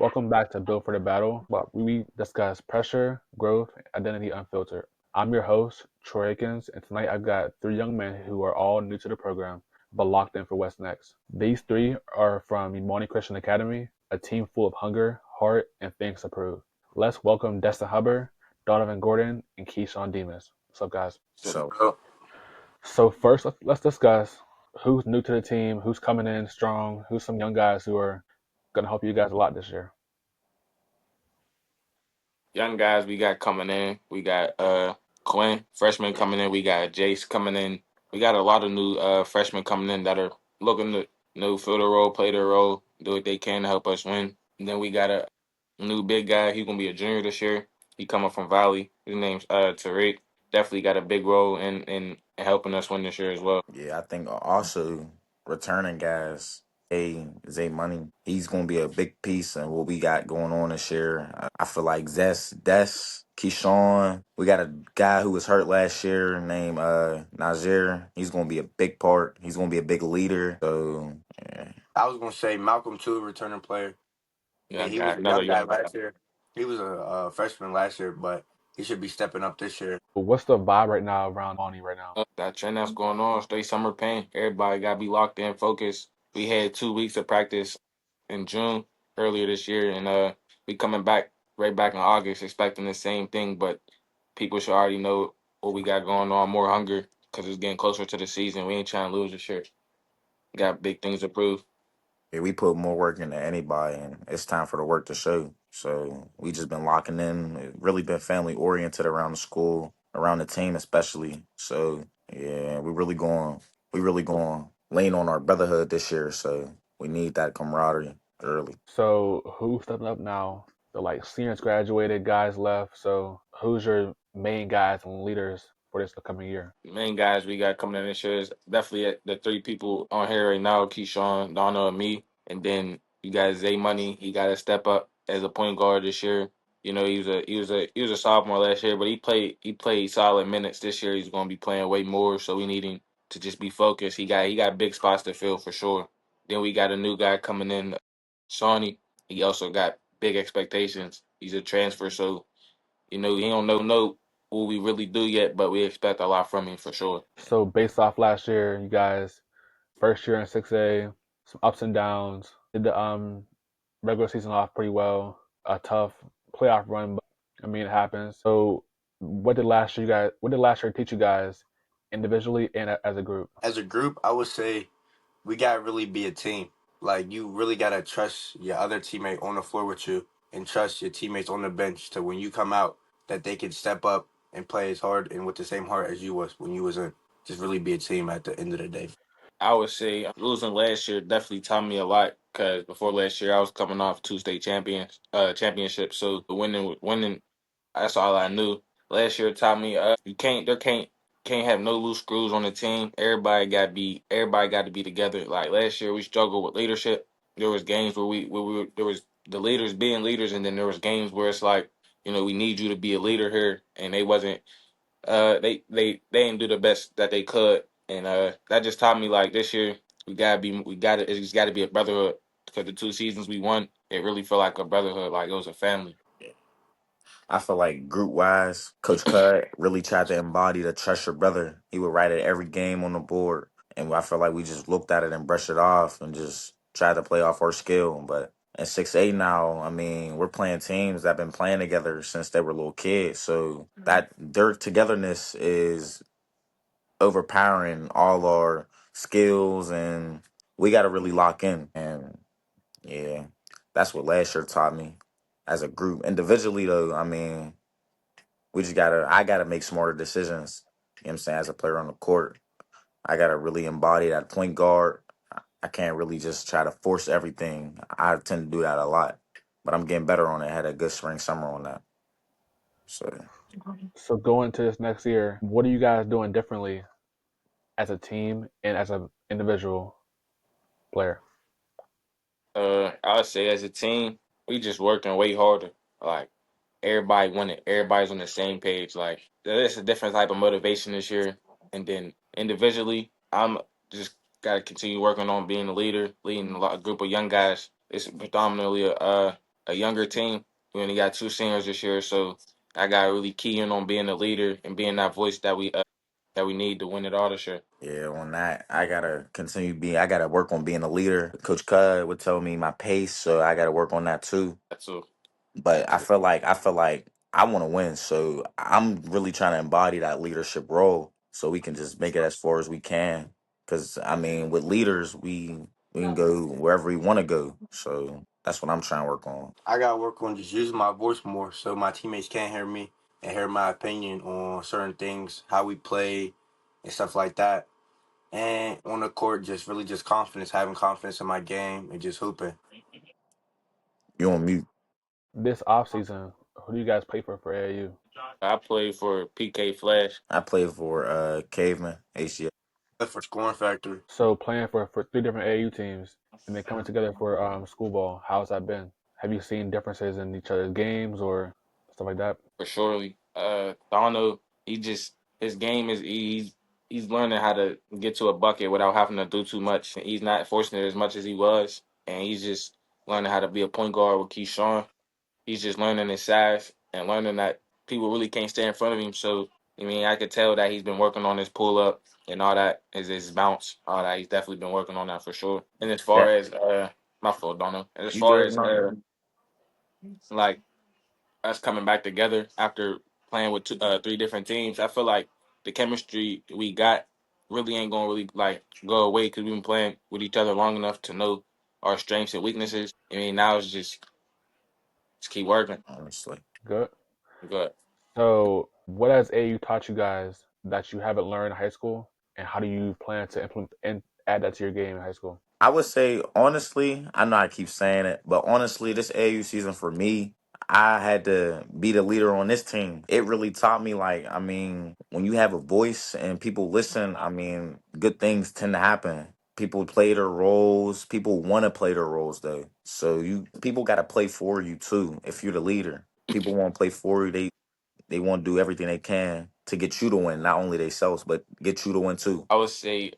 Welcome back to Build for the Battle, where we discuss pressure, growth, identity unfiltered. I'm your host, Troy Akins, and tonight I've got three young men who are all new to the program, but locked in for what's next. These three are from Imani Christian Academy, a team full of hunger, heart, and things to prove. Let's welcome Deston Hubbard, Donovan Gordon, and Kieshaun Demus. What's up, guys? So, So first, let's discuss who's new to the team, who's coming in strong, who's some young guys who are going to help you guys a lot this year. Young guys we got coming in. We got Quinn, freshman coming in. We got Jace coming in. We got a lot of new freshmen coming in that are looking to fill the role, play their role, do what they can to help us win. And then we got a new big guy. He's gonna be a junior this year. He coming from Valley. His name's Tariq. Definitely got a big role in helping us win this year as well. yeah, I think also returning guys, Zay Money, he's going to be a big piece in what we got going on this year. I feel like Kieshaun, we got a guy who was hurt last year named Nazir. He's going to be a big part. He's going to be a big leader. So, yeah. I was gonna say Malcolm too, returning player. Yeah, Young he guy, was a another young guy young guy. last year. He was a freshman last year, but he should be stepping up this year. What's the vibe right now around Monty right now? That trend that's going on, straight summer pain. Everybody got to be locked in, focused. We had 2 weeks of practice in June earlier this year, and we coming back right back in August, expecting the same thing. But people should already know what we got going on. More hunger because it's getting closer to the season. We ain't trying to lose this year. Got big things to prove. Yeah, we put more work into anybody, and it's time for the work to show. So we just been locking in. It really been family oriented around the school, around the team especially. So yeah, we really going lean on our brotherhood this year. So we need that camaraderie early. So who's stepping up now? The like seniors graduated, guys left. So who's your main guys and leaders for this upcoming year? The main guys we got coming in this year is definitely the three people on here right now: Keyshawn, Donna, and me. And then you got Zay Money. He got to step up as a point guard this year. You know, he was a sophomore last year, but he played solid minutes this year. He's going to be playing way more, so we need him to just be focused. He got big spots to fill for sure. Then we got a new guy coming in, Shawnee. He also got big expectations. He's a transfer, so he don't know what we really do yet, but we expect a lot from him for sure. So based off last year, you guys first year in 6A, some ups and downs. Did the regular season off pretty well. A tough playoff run, but I mean it happens. So what did last year teach you guys individually and as a group? As a group, I would say we gotta really be a team. Like you really gotta trust your other teammate on the floor with you, and trust your teammates on the bench to when you come out that they can step up and play as hard and with the same heart as you was when you was in. Just really be a team at the end of the day. I would say losing last year definitely taught me a lot because before last year I was coming off two state championships, so the winning, that's all I knew. Last year taught me you can't have no loose screws on the team. Everybody got to be together. Like last year we struggled with leadership. There was games there was the leaders being leaders, and then there was games where it's like we need you to be a leader here, and they wasn't they didn't do the best that they could, and that just taught me like this year it's got to be a brotherhood because the 2 seasons we won, it really felt like a brotherhood, like it was a family. I feel like group wise, Coach Cud really tried to embody the trust your brother. He would write it every game on the board. And I feel like we just looked at it and brushed it off and just tried to play off our skill. But in 6A now, I mean, we're playing teams that have been playing together since they were little kids. So that their togetherness is overpowering all our skills, and we got to really lock in. And yeah, that's what last year taught me as a group. Individually, though, I mean, I gotta make smarter decisions. You know what I'm saying? As a player on the court, I gotta really embody that point guard. I can't really just try to force everything. I tend to do that a lot, but I'm getting better on it. I had a good spring summer on that. So So going to this next year, what are you guys doing differently as a team and as an individual player? I would say as a team, we just working way harder. Like everybody winning, everybody's on the same page. Like there's a different type of motivation this year. And then individually, I'm just got to continue working on being a leader, leading a group of young guys. It's predominantly a younger team. We only got two seniors this year, so I got to really key in on being a leader and being that voice that we need to win it all this year. Yeah, on that, I gotta continue being. I gotta work on being a leader. Coach Cud would tell me my pace, so I gotta work on that too. That's all. But I feel like I want to win, so I'm really trying to embody that leadership role, so we can just make it as far as we can. Because I mean, with leaders, we can go wherever we want to go. So that's what I'm trying to work on. I gotta work on just using my voice more so my teammates can hear me and hear my opinion on certain things, how we play and stuff like that. And on the court, just really just confidence, having confidence in my game and just hooping. You on mute? This off season, who do you guys play for AAU? I play for PK Flash I play for Caveman ACL. For scoring factor, So playing for three different AAU teams and then coming together for school ball, how's that been? Have you seen differences in each other's games or stuff like that? for surely. Dono, he just his game is he's learning how to get to a bucket without having to do too much. He's not forcing it as much as he was, and he's just learning how to be a point guard with Kieshaun. He's just learning his size and learning that people really can't stay in front of him. So I mean, I could tell that he's been working on his pull up and all that, his bounce, all that. He's definitely been working on that for sure. And as far Yeah, as my fault, Dono. And as you far good? as No. like us coming back together after playing with three different teams, I feel like the chemistry we got really ain't gonna really like go away because we've been playing with each other long enough to know our strengths and weaknesses. I mean, now it's just keep working. Honestly, Good. Good. So what has AAU taught you guys that you haven't learned in high school, and how do you plan to implement and add that to your game in high school? I would say honestly, I know I keep saying it, but honestly, this AU season for me, I had to be the leader on this team. It really taught me, like, I mean, when you have a voice and people listen, I mean, good things tend to happen. People play their roles. People want to play their roles though. So people got to play for you too. If you're the leader, people won't play for you. They want to do everything they can to get you to win, not only themselves, but get you to win too. I would say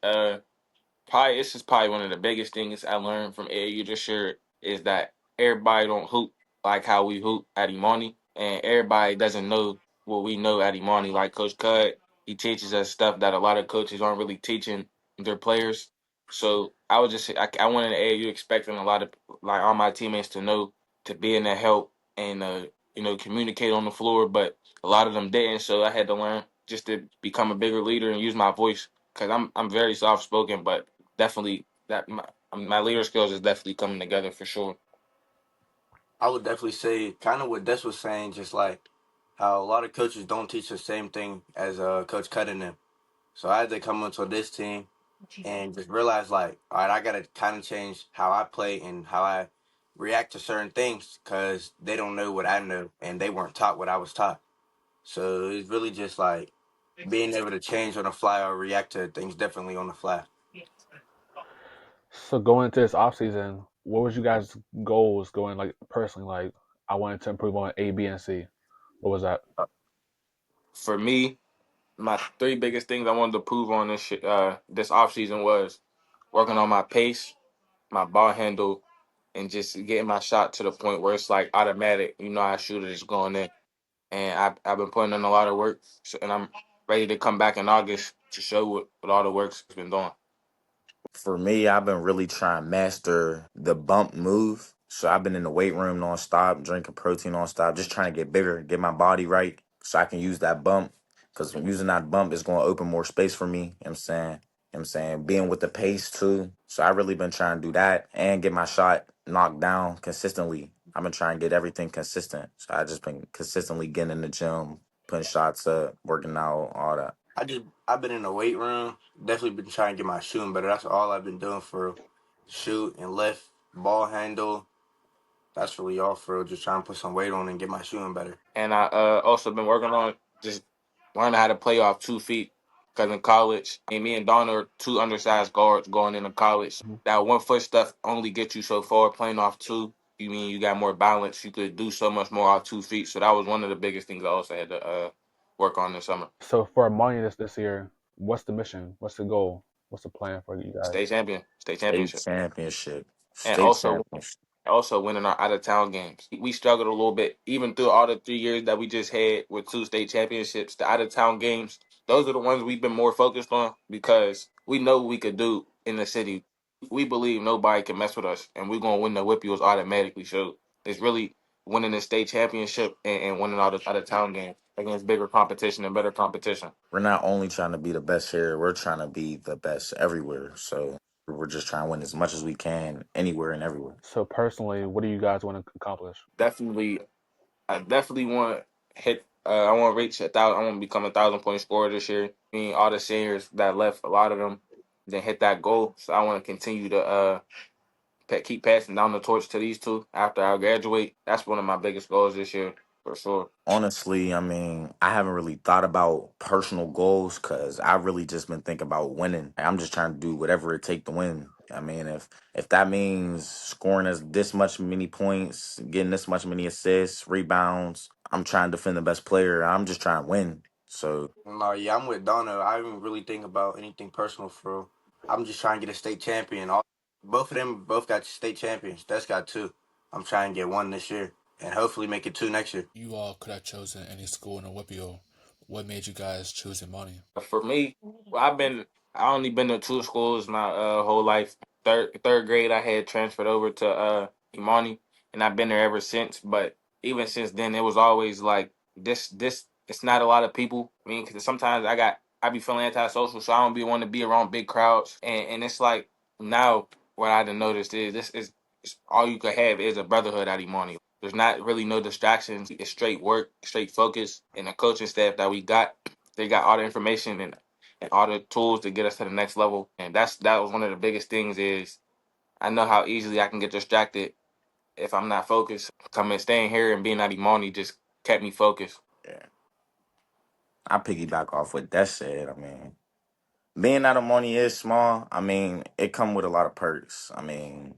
probably this is probably one of the biggest things I learned from AAU this year is that everybody don't hoop like how we hoop at Imani, and everybody doesn't know what we know at Imani. Like Coach Cud, he teaches us stuff that a lot of coaches aren't really teaching their players. So I was just I wanted AAU expecting a lot of like all my teammates to know to be in the help and communicate on the floor, but a lot of them didn't. So I had to learn just to become a bigger leader and use my voice because I'm very soft spoken, but definitely that my leader skills is definitely coming together for sure. I would definitely say kind of what Des was saying, just like how a lot of coaches don't teach the same thing as Coach Cutting them. So I had to come onto this team and just realize like, all right, I gotta kind of change how I play and how I react to certain things because they don't know what I know and they weren't taught what I was taught. So it's really just like being able to change on the fly or react to things differently on the fly. So going into this off season, what was you guys' goals going like personally? Like I wanted to improve on A, B, and C. What was that? For me, my three biggest things I wanted to prove on this off season was working on my pace, my ball handle, and just getting my shot to the point where it's like automatic. You know, I shoot it, it's going in. And I've been putting in a lot of work, and I'm ready to come back in August to show what all the work's been doing. For me, I've been really trying to master the bump move. So I've been in the weight room nonstop, drinking protein nonstop, just trying to get bigger, get my body right so I can use that bump. Because when using that bump, it's going to open more space for me. You know what I'm saying? You know what I'm saying? Being with the pace too. So I really been trying to do that and get my shot knocked down consistently. I've been trying to get everything consistent. So I just been consistently getting in the gym, putting shots up, working out, all that. I've been in the weight room, definitely been trying to get my shooting better. That's all I've been doing for shoot and lift, ball handle. That's really all for real. Just trying to put some weight on and get my shooting better. And I also been working on just learning how to play off 2 feet. Because in college, me and Donna are two undersized guards going into college. Mhm. That 1 foot stuff only gets you so far. Playing off two, you mean you got more balance. You could do so much more off 2 feet. So that was one of the biggest things I also had to work on this summer. So for Imani this year, what's the mission? What's the goal? What's the plan for you guys? State champion, state State championship. championship. And State also championship. Also winning our out of town games. We struggled a little bit, even through all the 3 years that we just had with 2 state championships. The out of town games, those are the ones we've been more focused on because we know what we could do in the city. We believe nobody can mess with us, and we're gonna win the whip wheels automatically. So it's really winning the state championship and winning all the out of town games against bigger competition and better competition. We're not only trying to be the best here, we're trying to be the best everywhere. So we're just trying to win as much as we can anywhere and everywhere. So personally, what do you guys want to accomplish? Definitely, I definitely want to hit. I want to reach 1,000. I want to become 1,000 point scorer this year. I mean, all the seniors that left, a lot of them didn't hit that goal. So I want to continue to keep passing down the torch to these two after I graduate. That's one of my biggest goals this year for sure. Honestly, I mean, I haven't really thought about personal goals because I've really just been thinking about winning. I'm just trying to do whatever it takes to win. I mean, if that means scoring us this much many points, getting this much many assists, rebounds, I'm trying to defend the best player. I'm just trying to win. So No, yeah, I'm with Donna. I didn't really think about anything personal for real. I'm just trying to get a state champion. Both of them both got state champions. That's got two. I'm trying to get one this year and hopefully make it two next year. You all could have chosen any school in Whippio. What made you guys choose Imani? For me, I only been to two schools my whole life. Third grade, I had transferred over to Imani, and I've been there ever since. But even since then, it was always like this. It's not a lot of people. I mean, because sometimes I be feeling antisocial, so I don't be wanting to be around big crowds. And it's like now what I done noticed is this is it's all you could have is a brotherhood at Imani. There's not really no distractions. It's straight work, straight focus, and the coaching staff that we got, they got all the information and all the tools to get us to the next level. And that was one of the biggest things is I know how easily I can get distracted if I'm not focused. Coming staying here and being at Imani just kept me focused. yeah, I piggyback off what that said. I mean, being out of money is small. I mean, it come with a lot of perks. I mean,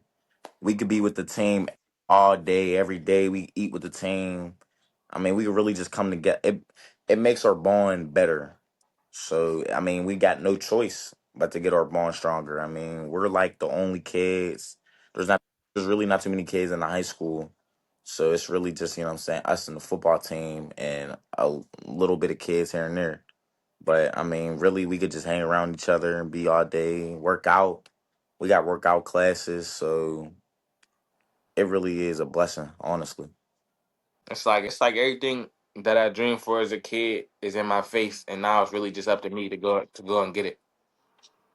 we could be with the team all day, every day. We eat with the team. I mean, we could really just come together. It makes our bond better. So I mean, we got no choice but to get our bond stronger. I mean, we're like the only kids. There's not. There's really not too many kids in the high school. So it's really just, you know what I'm saying, us and the football team and a little bit of kids here and there. But I mean, really, we could just hang around each other and be all day, work out. We got workout classes, so it really is a blessing, honestly. It's like everything that I dreamed for as a kid is in my face, and now it's really just up to me to go and get it.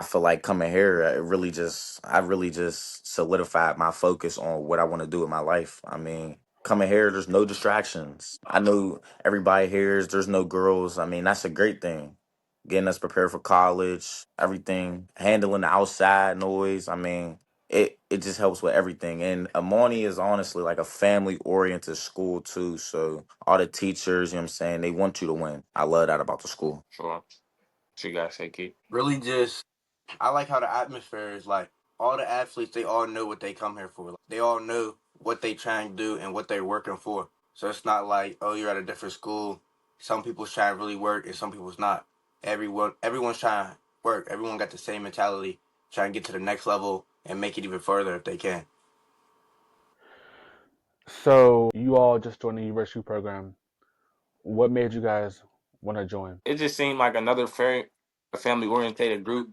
I feel like coming here, I really just solidified my focus on what I want to do in my life. I mean, coming here, there's no distractions. I know everybody here, there's no girls. I mean, that's a great thing. Getting us prepared for college, everything, handling the outside noise. I mean, it just helps with everything. And Amani is honestly like a family oriented school too. So all the teachers, you know what I'm saying, they want you to win. I love that about the school. Sure. What you guys say, Keith? Really just I like how the atmosphere is like all the athletes they all know what they come here for. Like, they all know what they trying to do and what they're working for. So it's not like, oh, you're at a different school. Some people's trying to really work and some people's not. Everyone's trying to work. Everyone got the same mentality, trying to get to the next level and make it even further if they can. So you all just joined the university program. What made you guys want to join? It just seemed like another family orientated group,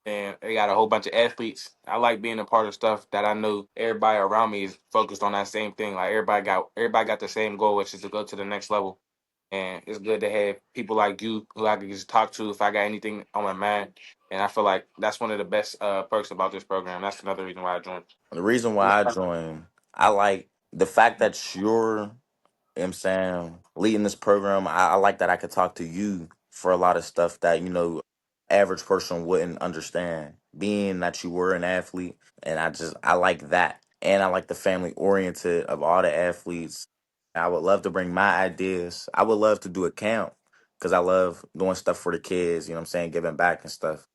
and they got a whole bunch of athletes. I like being a part of stuff that I know everybody around me is focused on that same thing. Like everybody got the same goal, which is to go to the next level. And it's good to have people like you who I can just talk to if I got anything on my mind. And I feel like that's one of the best perks about this program. That's another reason why I joined. The reason why I joined, I like the fact that you're, you know what I'm saying, leading this program. I like that I could talk to you for a lot of stuff that, average person wouldn't understand. Being that you were an athlete, and I like that. And I like the family oriented of all the athletes. I would love to bring my ideas. I would love to do a camp because I love doing stuff for the kids, you know what I'm saying, giving back and stuff.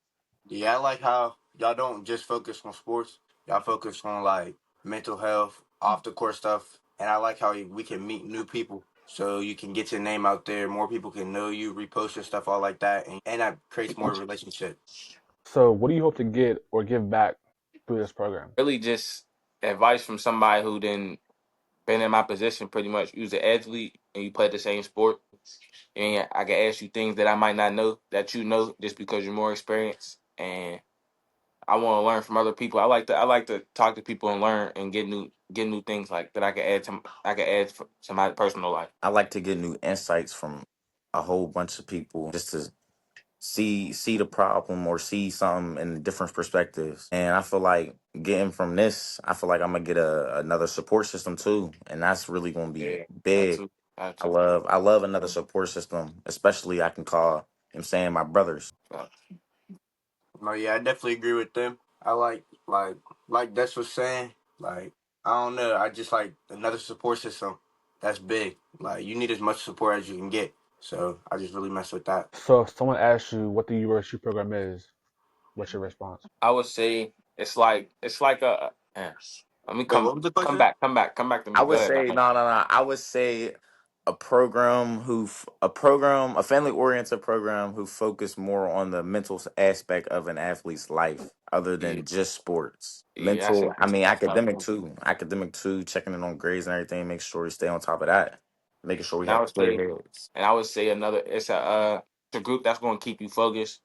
Yeah, I like how y'all don't just focus on sports. Y'all focus on like mental health, off the court stuff, and I like how we can meet new people. So you can get your name out there. More people can know you, repost your stuff, all like that, and that creates more relationship. So what do you hope to get or give back through this program? Really just advice from somebody who then been in my position pretty much. You was an athlete and you played the same sport, and I can ask you things that I might not know that you know just because you're more experienced. And I want to learn from other people. I like to talk to people and learn and get new things like that I can add to my personal life. I like to get new insights from a whole bunch of people just to see the problem or see something in different perspectives. And I feel like getting from this, I feel like I'm gonna get another support system too, and that's really gonna be Yeah, that big. too. That I too. love I love another support system, especially I can call, I'm saying, my brothers. Uh, No, yeah, I definitely agree with them. I like Des was saying, like, I don't know, I just like another support system. That's big. Like, you need as much support as you can get. So I just really mess with that. So if someone asks you what the URSU program is, what's your response? I would say it's like a. Let me Wait, come what was the come question? back come back come back to I me. Go would ahead, say Donovan. no. I would say a family oriented program who focus more on the mental aspect of an athlete's life, other Yeah, than just sports. yeah. That's Mental, it. I mean, That's what I academic think. too. Academic too. Checking in on grades and everything. Make sure we stay on top of that. Making sure we And I have would clear say, heads. and I would say another. It's a group that's going to keep you focused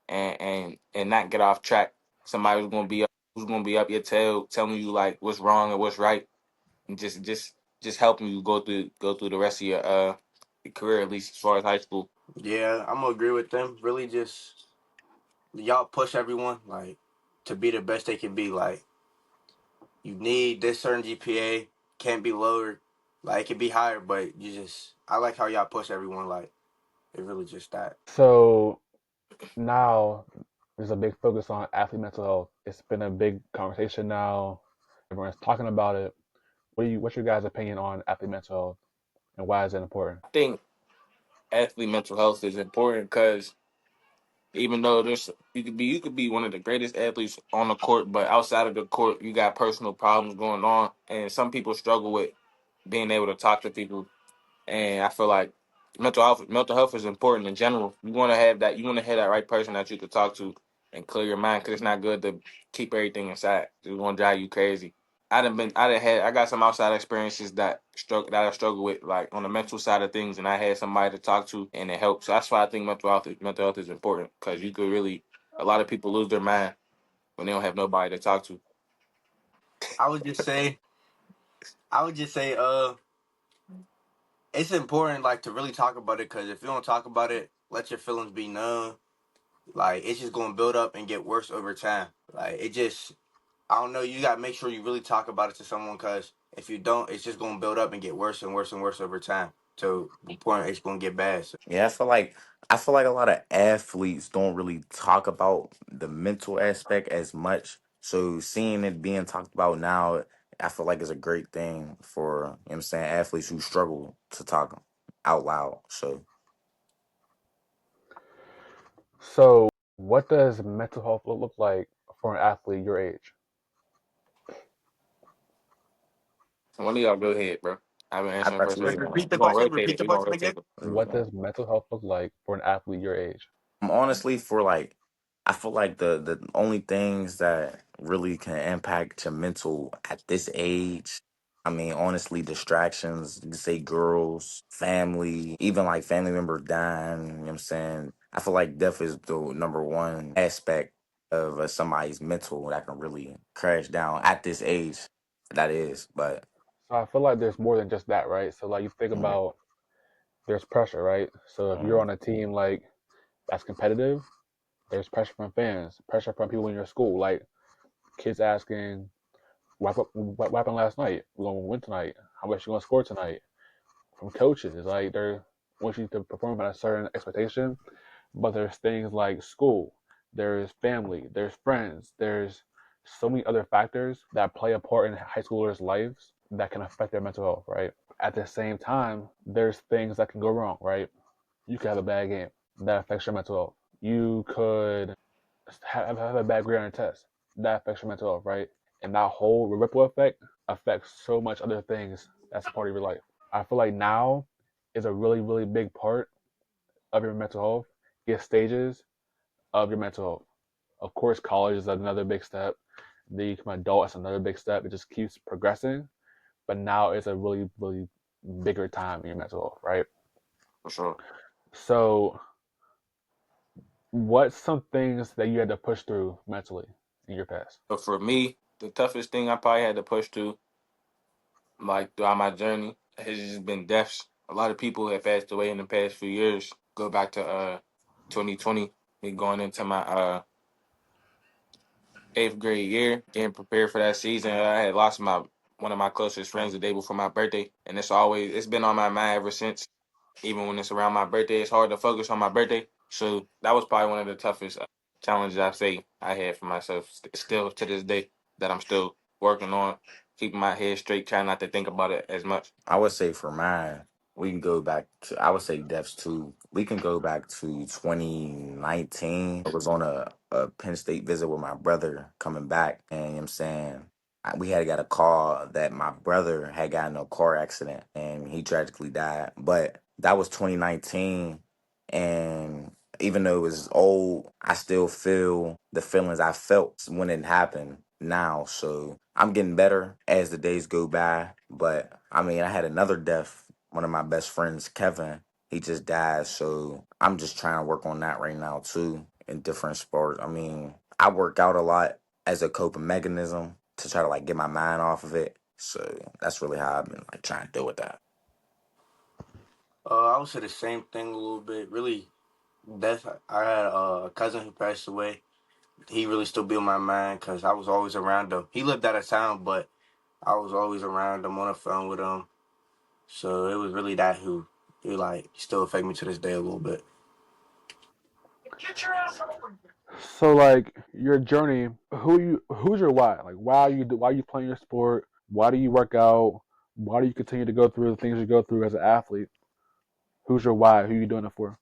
and not get off track. Somebody who's going to be up your tail, telling you like what's wrong and what's right, and just helping you go through the rest of your career, at least as far as high school. Yeah, I'm gonna agree with them. Really, just y'all push everyone like to be the best they can be. Like, you need this certain GPA, can't be lower. Like, it can be higher, but you just I like how y'all push everyone. Like, it really just that. So now there's a big focus on athlete mental health. It's been a big conversation now. Everyone's talking about it. What's your guys' opinion on athlete mental health and why is it important? I think athlete mental health is important because even though you could be one of the greatest athletes on the court, but outside of the court, you got personal problems going on, and some people struggle with being able to talk to people. And I feel like mental health is important in general. You want to have that. You want to have that right person that you could talk to and clear your mind because it's not good to keep everything inside. It's gonna drive you crazy. I got some outside experiences that I struggle with, like on the mental side of things, and I had somebody to talk to, and it helped. So that's why I think mental health is important because you could really, a lot of people lose their mind when they don't have nobody to talk to. I would just say, I would just say, it's important like to really talk about it because if you don't talk about it, let your feelings be known. Like, it's just gonna build up and get worse over time. Like, it just, I don't know. You gotta make sure you really talk about it to someone because if you don't, it's just gonna build up and get worse and worse and worse over time. To the point it's gonna get bad. So Yeah, I feel like a lot of athletes don't really talk about the mental aspect as much. So seeing it being talked about now, I feel like is a great thing for, I'm saying, athletes who struggle to talk out loud. So So what does mental health look like for an athlete your age? So one of y'all go ahead, bro. I've been I answering thought first. you was So gonna. repeat the we're gonna question. rotate Repeat it. the We're gonna question rotate again. it. What does mental health look like for an athlete your age? Honestly, for like, I feel like the only things that really can impact your mental at this age, I mean, honestly, distractions, you can say girls, family, even like family members dying, you know what I'm saying? I feel like death is the number one aspect of somebody's mental that can really crash down at this age. That is, but So I feel like there's more than just that, right? So like you think mm, about there's pressure, right? So if you're mm, on a team like that's competitive, there's pressure from fans, pressure from people in your school, like kids asking, what happened last night? We're gonna win tonight. How much you gonna score tonight? From coaches, it's like they want you to perform at a certain expectation, but there's things like school, there's family, there's friends, there's so many other factors that play a part in high schoolers' lives that can affect their mental health, right? At the same time, there's things that can go wrong, right? You could have a bad game that affects your mental health. You could have a bad grade on a test that affects your mental health, right? And that whole ripple effect affects so much other things that's a part of your life. I feel like now is a really, really big part of your mental health. Get stages of your mental health. Of course, college is another big step. Then you become an adult, it's another big step. It just keeps progressing. But now it's a really, really bigger time in your mental health, right? for sure. So, what's some things that you had to push through mentally in your past? But for me, the toughest thing I probably had to push through, like throughout my journey, has just been deaths. A lot of people have passed away in the past few years. Go back to 2020, me going into my eighth grade year, getting prepared for that season. I had lost my one of my closest friends the day before my birthday, and it's been on my mind ever since. Even when it's around my birthday, it's hard to focus on my birthday. So that was probably one of the toughest challenges I say I had for myself. Still to this day, that I'm still working on, keeping my head straight, trying not to think about it as much. I would say for mine, we can go back to, I would say deaths too. We can go back to 2019. I was on a Penn State visit with my brother coming back. And you know what I'm saying, we had got a call that my brother had gotten in a car accident and he tragically died. But that was 2019. And even though it was old, I still feel the feelings I felt when it happened now. So I'm getting better as the days go by. But I mean, I had another death. One of my best friends, Kevin, he just died. So I'm just trying to work on that right now too in different sports. I mean, I work out a lot as a coping mechanism to try to like get my mind off of it. So that's really how I've been like trying to deal with that. I would say the same thing a little bit. Really, death. I had a cousin who passed away. He really still be on my mind because I was always around him. He lived out of town, but I was always around him on the phone with him. So it was really that who like still affect me to this day a little bit. So, like your journey, who's your why? Like, why are you playing your sport? Why do you work out? Why do you continue to go through the things you go through as an athlete? Who's your why? Who are you doing it for?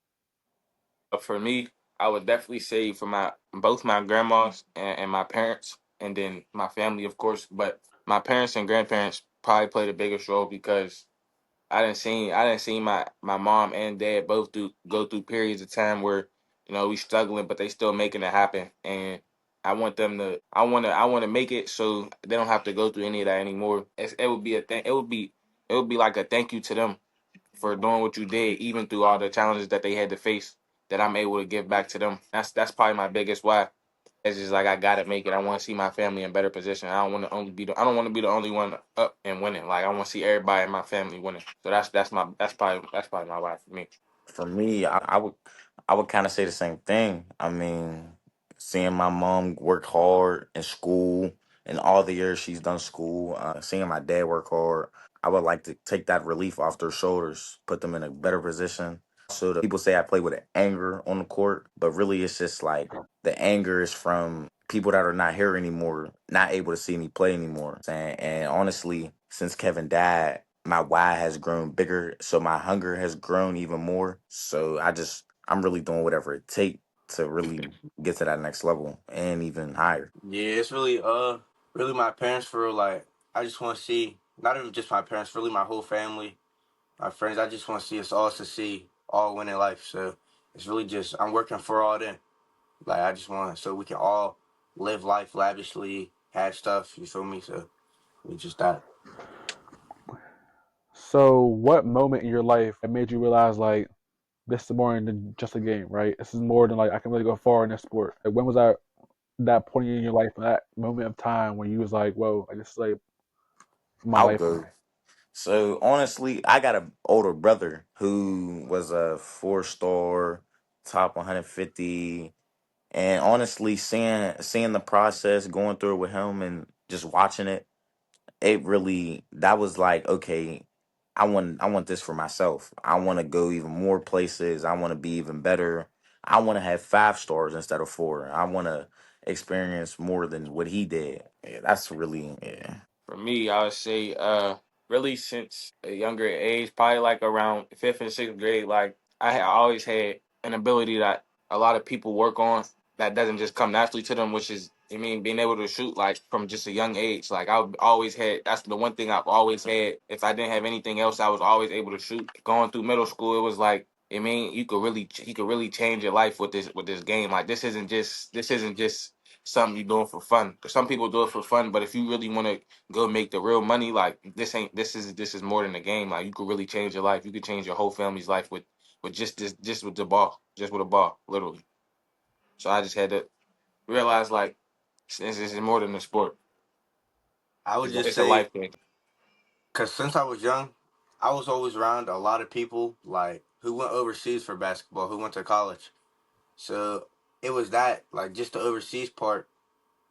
But for me, I would definitely say for my both my grandmas and my parents, and then my family, of course. But my parents and grandparents probably played the biggest role because I didn't see my mom and dad both go through periods of time where we struggling, but they still making it happen. And I want them to I want to make it so they don't have to go through any of that anymore. It would be a thing. It would be like a thank you to them for doing what you did, even through all the challenges that they had to face. That I'm able to give back to them. That's probably my biggest why. It's just like I gotta make it. I want to see my family in better position. I don't want to be the only one up and winning. Like I want to see everybody in my family winning. So that's probably my why for me. For me, I would kind of say the same thing. I mean, seeing my mom work hard in school and all the years she's done school, seeing my dad work hard, I would like to take that relief off their shoulders, put them in a better position. So the people say I play with anger on the court, but really it's just like the anger is from people that are not here anymore, not able to see me play anymore. And honestly, since Kevin died, my why has grown bigger, so my hunger has grown even more. So I'm really doing whatever it takes to really get to that next level and even higher. Yeah, it's really my parents for real. Like I just want to see not even just my parents, really my whole family, my friends. I just want to see us all succeed, all win in life. So it's really just I'm working for all them. Like I just want so we can all live life lavishly, have stuff. You feel me? So we just that. So, what moment in your life that made you realize like this is more than just a game, right? This is more than like I can really go far in this sport. Like, when was that point in your life, that moment of time when you was like, whoa, like this is like my I'll life go. now? So honestly, I got an older brother who was a 4-star, top 150. And honestly, seeing the process, going through it with him, and just watching it, it really that was like, okay, I want this for myself. I want to go even more places. I want to be even better. I want to have 5 stars instead of 4. I want to experience more than what he did. Yeah, that's really, yeah. For me, I would say, really since a younger age, probably like around fifth and sixth grade, like always had an ability that a lot of people work on that doesn't just come naturally to them, which is, I mean, being able to shoot like from just a young age. Like I've always had, that's the one thing I've always had. If I didn't have anything else, I was always able to shoot. Going through middle school, it was like, you could really change your life with this game. Like this isn't just something you're doing for fun. Some people do it for fun, but if you really want to go make the real money, like this is more than a game. Like you could really change your life. You could change your whole family's life with just with the ball, just with a ball, literally. So I just had to realize like this is more than a sport. I would just It's a say, life thing. because since I was young, I was always around a lot of people like who went overseas for basketball, who went to college. So it was that, like, just the overseas part.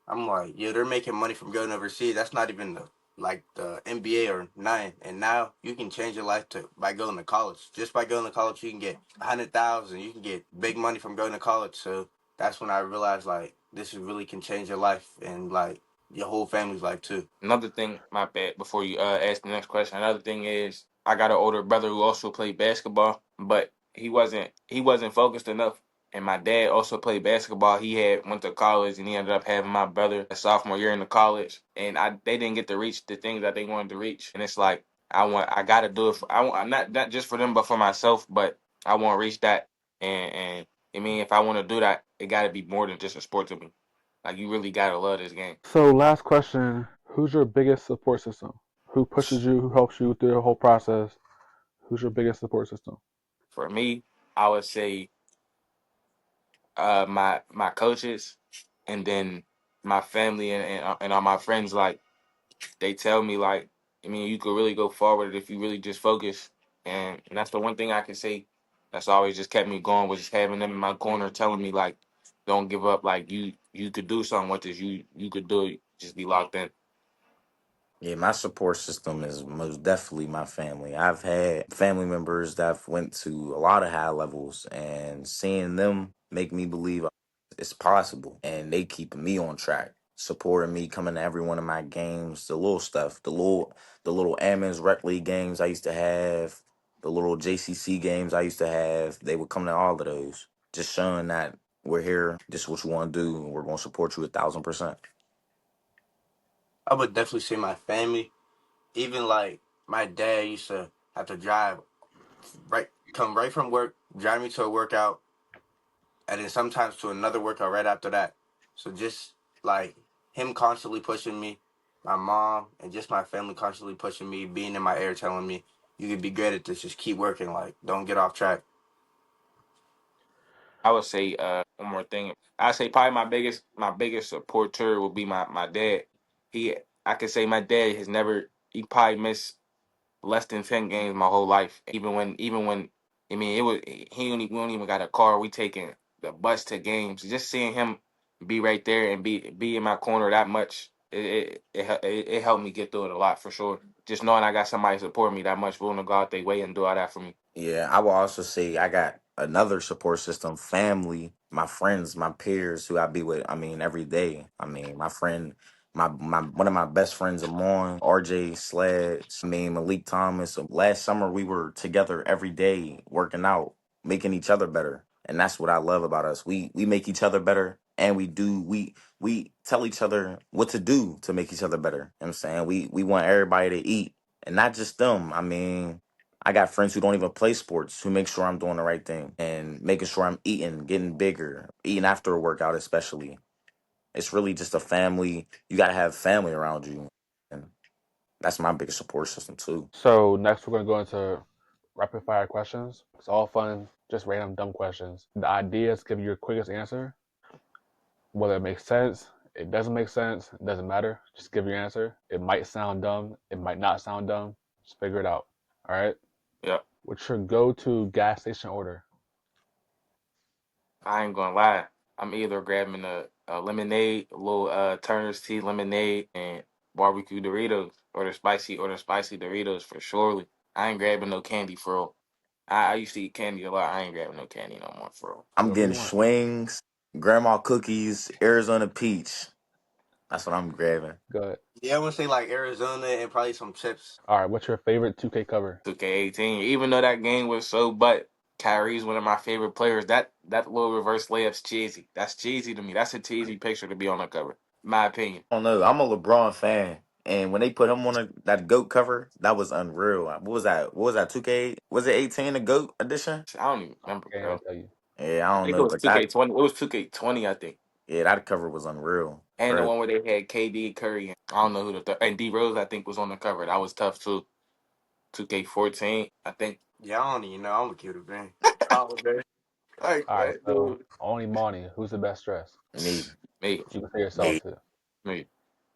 I'm like, yeah, they're making money from going overseas. That's not even the NBA or nine. And now you can change your life to by going to college. Just by going to college, you can get 100,000. You can get big money from going to college. So that's when I realized like this really can change your life and like your whole family's life too. Another thing, my bad, before you ask the next question, another thing is I got an older brother who also played basketball, but he wasn't focused enough. And my dad also played basketball. He had went to college and he ended up having my brother a sophomore year in the college. And they didn't get to reach the things that they wanted to reach. And it's like I gotta do it for I want not just for them but for myself, but I want to reach that. And I mean if I want to do that, it gotta be more than just a sport to me. Like you really gotta love this game. So, last question: who's your biggest support system? Who pushes you? Who helps you through the whole process? Who's your biggest support system? For me, I would say my coaches, and then my family and all my friends. Like they tell me, like I mean, you could really go forward if you really just focus. And that's the one thing I can say. That's always just kept me going was just having them in my corner, telling me like, don't give up. Like you could do something with this. You could do it. Just be locked in. Yeah, my support system is most definitely my family. I've had family members that have went to a lot of high levels, and seeing them make me believe it's possible, and they keeping me on track, supporting me, coming to every one of my games, the little stuff, the little Ammons Rec League games I used to have, the little JCC games I used to have. They would come to all of those, just showing that we're here. This is what you want to do, and we're going to support you 1,000%. I would definitely say my family. Even like my dad used to have to drive come right from work, drive me to a workout, and then sometimes to another workout right after that. So just like him constantly pushing me, my mom and just my family constantly pushing me, being in my ear telling me you could be great at this, just keep working, like don't get off track. I would say one more thing. I say probably my biggest supporter will be my dad. He I could say my dad has never he probably missed less than 10 games my whole life. Even when I mean it was we don't even got a car. We taking the bus to games. Just seeing him be right there and be in my corner that much. It helped me get through it a lot for sure. Just knowing I got somebody support me that much, willing to go out their way and do all that for me. Yeah, I will also say I got another support system, family, my friends, my peers who I be with, I mean, every day. I mean, my friend, my one of my best friends, Amon, RJ Sledge, I mean, Malik Thomas. Last summer we were together every day working out, making each other better. And that's what I love about us. We make each other better, and we tell each other what to do to make each other better. You know what I'm saying? We want everybody to eat, and not just them. I mean, I got friends who don't even play sports who make sure I'm doing the right thing and making sure I'm eating, getting bigger, eating after a workout, especially. It's really just a family. You got to have family around you. And that's my biggest support system, too. So, next we're going to go into rapid fire questions. It's all fun, just random dumb questions. The idea is to give you your quickest answer, whether it makes sense, it doesn't make sense, it doesn't matter. Just give your answer. It might sound dumb, it might not sound dumb. Just figure it out. All right? Yeah. What's your go to gas station order? I ain't gonna lie. I'm either grabbing a lemonade, a little Turner's tea lemonade, and barbecue Doritos, or the spicy Doritos for surely. I ain't grabbing no candy for real. I used to eat candy a lot. I ain't grabbing no candy no more for real. I'm Whatever you getting want. swings, grandma cookies, Arizona peach. That's what I'm grabbing. Go ahead. Yeah, I would say like Arizona and probably some chips. All right, what's your favorite 2K cover? 2K18. Even though that game was so, but Kyrie's one of my favorite players. That little reverse layup's cheesy. That's cheesy to me. That's a cheesy picture to be on the cover. My opinion. I don't know. I'm a LeBron fan. And when they put him on that GOAT cover, that was unreal. What was that? What was that? 2K? Was it 18, the GOAT edition? I don't even I remember, can't even bro. tell you. Yeah, I I don't think it know. was But that 2K20. It was 2K20, I think. Yeah, that cover was unreal. And the Or one where they had KD, Curry, and I don't know who the third, and D Rose I think was on the cover. That was tough too. 2K14, I think. Yeah, I don't even know. I'm gonna keep it a bean. Oh, man. Like All right, what, so dude? only Monty, who's the best dressed? me, Me, You can say yourself me. too. me.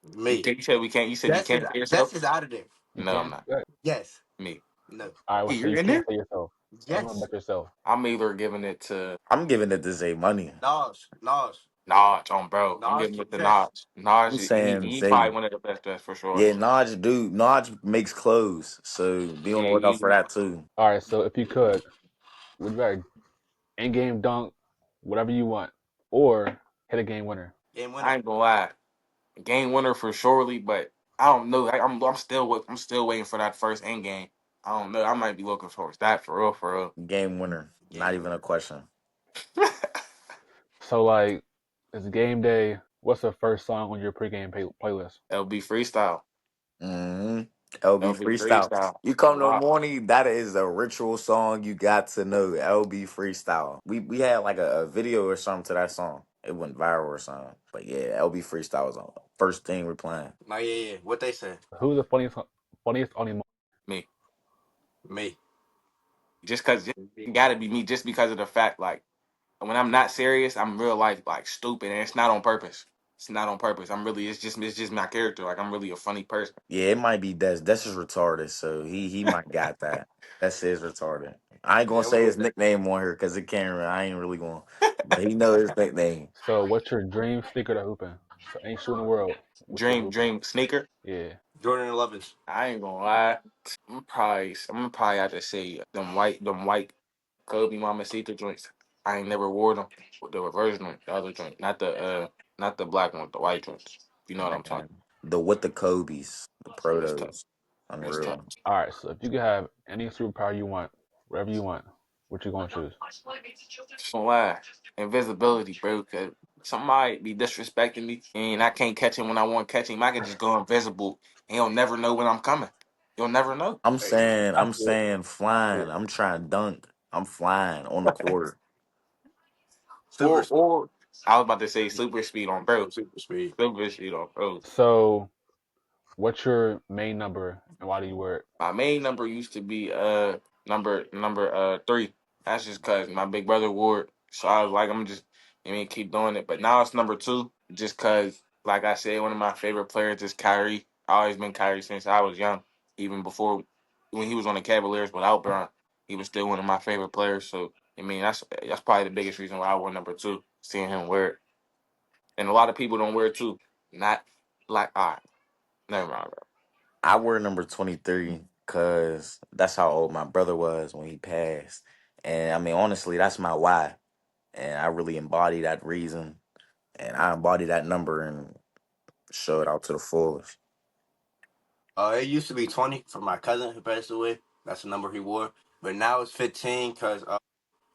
You Me. can't. You said we can't. You said you That's can't is say yourself. that's is out of there. You No, I'm can't. not. Good. Yes. Me. No. All right, well, Hey, so you're you in can't there. say yourself. Everyone Yes. but yourself. I'm either giving it to I'm giving it to Zay Money. Nas. Nas. Naj on bro. I'm Nas giving can it to dress. Naj. I'm Naj, saying he's Zay. probably one of the best dressed for sure. Yeah, Naj makes clothes, so be on Yeah, the lookout for he that too. All right, so if you could, would you rather in-game dunk, whatever you want, or hit a game winner? Game I winner. ain't gonna lie. Game winner for surely, but I don't know. I'm still waiting for that first end game. I don't know. I might be looking towards that for real, for real. Game winner, not Game even a winner. question. So like, it's game day. What's the first song on your pregame playlist? LB freestyle. hmm LB LB freestyle. freestyle. You A come to lot. morning, that is a ritual song you got to know. LB freestyle. We had like a video or something to that song. It went viral or something. But yeah, LB freestyle was on first thing we're playing. No, yeah, yeah. What they say? Who's the funniest only? Me. Me. Just cause it gotta be me. Just because of the fact, like when I'm not serious, I'm real life like stupid, and it's not on purpose. It's not on purpose. I'm really. It's just my character. Like I'm really a funny person. Yeah, it might be Des. Des is retarded, so he might got that. Des is retarded. I ain't gonna Yeah, I'm gonna say go his with that. nickname on here because it can't. I ain't really going. But he know his nickname. So what's your dream sneaker to hoop in? So any shoe in the world, what you want to hoop Dream sneaker. in? Yeah. Jordan 11s. I ain't gonna lie. I'm gonna probably have to say them white Kobe Mamacita joints. I ain't never wore them. The reverse one, the other joint, not the black one, the white joints. You know what I'm talking. Man, the with the Kobe's, the That's tough. protos, That's tough. unreal. All right. So if you could have any superpower you want, whatever you want, what you gonna choose? Gonna lie, invisibility, bro. Cause somebody be disrespecting me, and I can't catch him when I want to catch him. I can just go invisible, and he'll never know when I'm coming. You'll never know. I'm Hey, saying, That's I'm good. saying, That's flying. good. I'm trying to dunk. I'm flying on the court. super Or I was about to say super speed on bro. super speed. Super speed on bro. So what's your main number and why do you wear it? My main number used to be number 3. That's just cause my big brother wore it. So I was like, I'm just keep doing it. But now it's number 2, just cause like I said, one of my favorite players is Kyrie. I always been Kyrie since I was young. Even before when he was on the Cavaliers without Bron. He was still one of my favorite players. So that's probably the biggest reason why I wore number 2, seeing him wear it. And a lot of people don't wear it too. Not like never mind, bro. I wear number 23 because that's how old my brother was when he passed. And I mean, honestly, that's my why. And I really embody that reason. And I embody that number and show it out to the fullest. It used to be 20 for my cousin who passed away. That's the number he wore. But now it's 15 because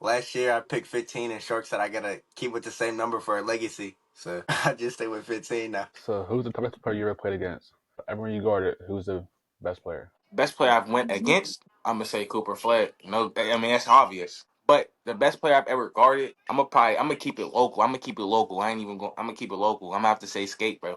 last year I picked 15 and Shark said I gotta keep with the same number for a legacy. So I just stay with 15 now. So who's the toughest player you ever played against? Everyone you guarded, who's the best player? Best player I've went against, I'm gonna say Cooper Flag. No, I mean that's obvious. But the best player I've ever guarded, I'm gonna keep it local. I'm gonna keep it local. I ain't even going. I'm gonna keep it local. I'm gonna have to say Skate, bro.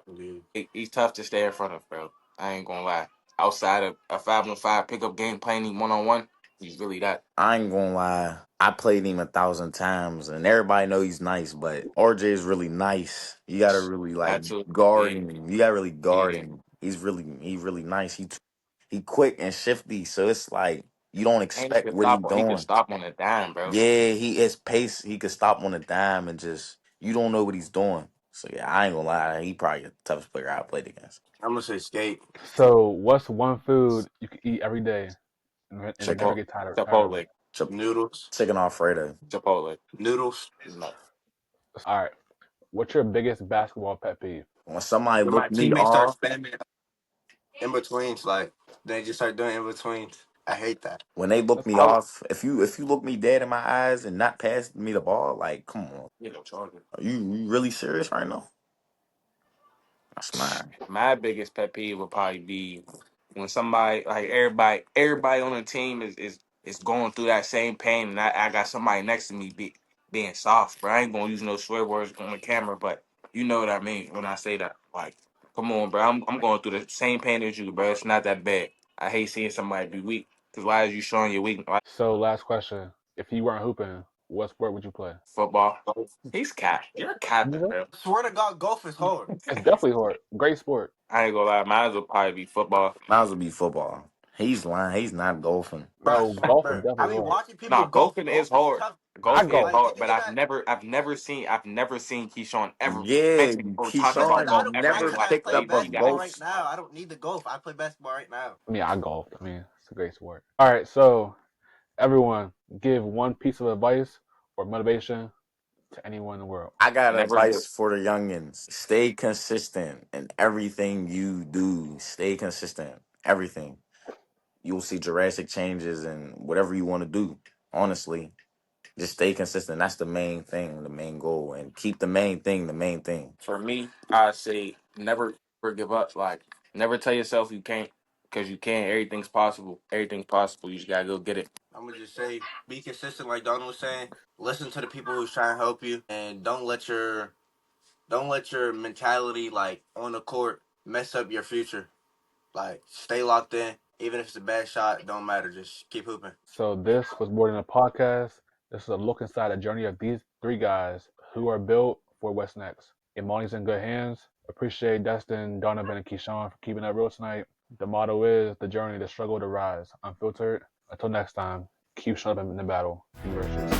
Yeah. He's tough to stay in front of, bro. I ain't gonna lie. Outside of a 5-on-5 pickup game, playing him 1-on-1, he's really that. I ain't gonna lie. I played him 1,000 times, and everybody know he's nice. But RJ is really nice. You gotta really like That too. guard Yeah, him. You gotta really guard yeah. him. He really nice. He quick and shifty, so it's like you don't And he expect could what he stop. He could doing. stop on a dime, bro. Yeah, he is pace. He could stop on a dime and just you don't know what he's doing. So yeah, I ain't gonna lie. He probably the toughest player I played against. I'm gonna say skate. So what's one food you can eat every day and never Chicken, Chipotle, get tired of it? Chipotle, Chip, Noodles. chicken Alfredo. Chipotle. Noodles. No. All right. What's your biggest basketball pet peeve? When somebody When my look me teammates start off. spamming in betweens, like they just start doing in betweens. I hate that. When they look That's me cool. off, if you look me dead in my eyes and not pass me the ball, like, come on, You know, charger. are you really serious right now? That's mine. My biggest pet peeve would probably be when somebody like everybody on the team is going through that same pain, and I got somebody next to me being soft, but I ain't gonna use no swear words on the camera, but You know what I mean when I say that. Like, come on, bro. I'm going through the same pain as you, bro. It's not that bad. I hate seeing somebody be weak. Cause why is you showing your weakness? Like, So last question: if you weren't hooping, what sport would you play? football. He's cap. You're capping, Mhm. bro. Swear to God, golf is hard. It's definitely hard. Great sport. I ain't gonna lie. Mine will probably be football. Might as well be football. He's lying. He's not golfing. Bro, golf is Bro, I definitely be hard. watching people No, golf. golfing is Golf is hard. tough. I Golf is golf. Like hard, niggas but that got. I've never seen Keyshawn ever Yeah, mention or talk It's about because I golf Keyshawn don't. ever in I his never life. can't picked play He up a really got it. basketball golf. right now. I don't need the golf. I play basketball right now. I mean, I golfed. I mean, it's a great sport. All right, so everyone, give one piece of advice or motivation to anyone in the world. I got Never give. advice for the youngins. Stay consistent in everything you do. Stay consistent. Everything. You'll see drastic changes in whatever you want to do. Honestly, just stay consistent. That's the main thing, the main goal. And keep the main thing the main thing. For me, I say never give up. Like, never tell yourself you can't, because you can. Everything's possible. Everything's possible. You just gotta go get it. I'm gonna just say, be consistent, like Don was saying. Listen to the people who's trying to help you, and don't let your mentality like on the court mess up your future. Like, stay locked in. Even if it's a bad shot, don't matter. Just keep hooping. So this was more than a podcast. This is a look inside the journey of these three guys who are built for what's next. Imani's in good hands. Appreciate Deston, Donovan, and Kieshaun for keeping that real tonight. The motto is the journey, the struggle, the rise. Unfiltered. Until next time, keep showing up in the battle. Be virtuous.